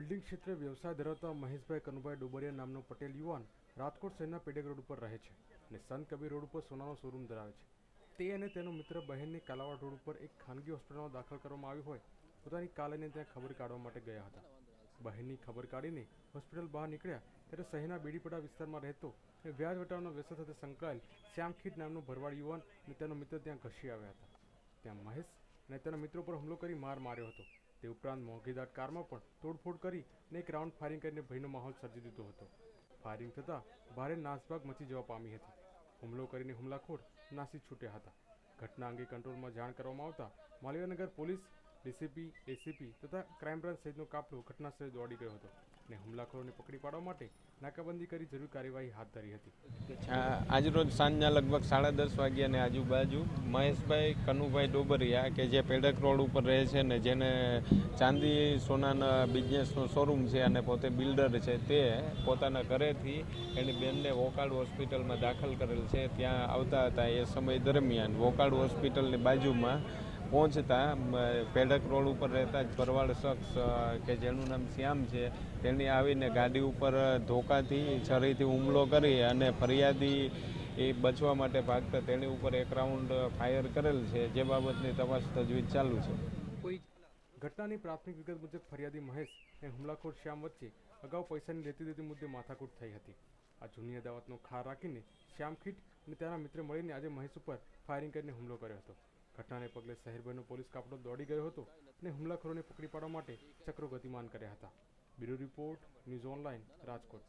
Building ક્ષેત્રે વ્યવસાય ધરાવતા મહેશભાઈ કનુભાઈ ડોબરિયા નામનો પટેલ યુવાન રાજકોટ શહેરના પેડેક રોડ ઉપર રહે છે અને સંત કબીર રોડ ઉપર સોનાનો શોરૂમ ધરાવે છે. તે અને તેનો મિત્ર બહેનની કાલાવાડ રોડ ઉપર એક ખાનગી હોસ્પિટલમાં દાખલ કરવામાં આવ્યું હોય પોતાની કાર લઈને ત્યાં ખબર કાઢવા માટે ગયા હતા. બહેનની ખબર કાઢીને હોસ્પિટલ બહાર નીકળ્યા ત્યારે શહેરના બેડીપડા વિસ્તારમાં રહેતો અને વ્યાજ વટાવવાના વ્યસન સાથે સંકળાયેલ શ્યામખીટ નામનો ભરવાડ યુવાન અને તેનો મિત્ર ત્યાં ઘસી આવ્યા હતા. ત્યાં મહેશ અને તેના મિત્રો પર હુમલો કરી માર માર્યો હતો. તે ઉપરાંત મોંઘીદાર કારમાં પણ તોડફોડ કરી અને એક રાઉન્ડ ફાયરિંગ કરીને ભયનો માહોલ સર્જી દીધો હતો. ફાયરિંગ થતાં ભારે નાસભાગ મચી જવા પામી હતી. હુમલો કરીને હુમલાખોર નાસી છૂટ્યા હતા. ઘટના અંગે કંટ્રોલમાં જાણ કરવામાં આવતા માલવીયાનગર પોલીસ, ડીસીપી, એસીપી તથા ક્રાઇમ બ્રાન્ચ સહિતનો કાફલો ઘટનાસ્થળે દોડી ગયો હતો અને હુમલાખોરોને પકડી પાડવા માટે નાકાબંધી કરી જરૂરી કાર્યવાહી હાથ ધરી હતી. આજરોજ સાંજના લગભગ 10:30 વાગ્યાની આજુબાજુ મહેશભાઈ કનુભાઈ ડોબરિયા કે જે પેડક રોડ ઉપર રહે છે ને જેને ચાંદી સોનાના બિઝનેસનો શોરૂમ છે અને પોતે બિલ્ડર છે, તે પોતાના ઘરેથી એની બેનને વોકાડ હોસ્પિટલમાં દાખલ કરેલ છે. ત્યાં આવતા હતા એ સમય દરમિયાન વોકાડ હોસ્પિટલની બાજુમાં પહોંચતા પેડક રોડ ઉપર રહેતા જ ભરવાડ શખ્સ કે જેનું નામ શ્યામ છે તેણે આવીને ગાડી ઉપર ધોકાથી છરીથી હુમલો કરી અને ફરિયાદી એ બચવા માટે ભાગતા તેની ઉપર એક રાઉન્ડ ફાયર કરેલ છે, જે બાબતની તપાસ તજવીજ ચાલુ છે. ઘટનાની પ્રાથમિક વિગત મુજબ ફરિયાદી મહેશ અને હુમલાખોર શ્યામ વચ્ચે અગાઉ પૈસાની લેતી દેતી મુદ્દે માથાકૂટ થઈ હતી. આ જૂની અદાવતનો ખાર રાખીને શ્યામખીટ અને તેના મિત્ર મળીને આજે મહેશ ઉપર ફાયરિંગ કરીને હુમલો કર્યો હતો. ઘટનાને પગલે શહેરભરનો પોલીસ કાફલો દોડી ગયો હતો અને હુમલાખોરોને પકડી પાડવા માટે ચક્રો ગતિમાન કર્યા હતા. Bureau report, news online, Rajkot.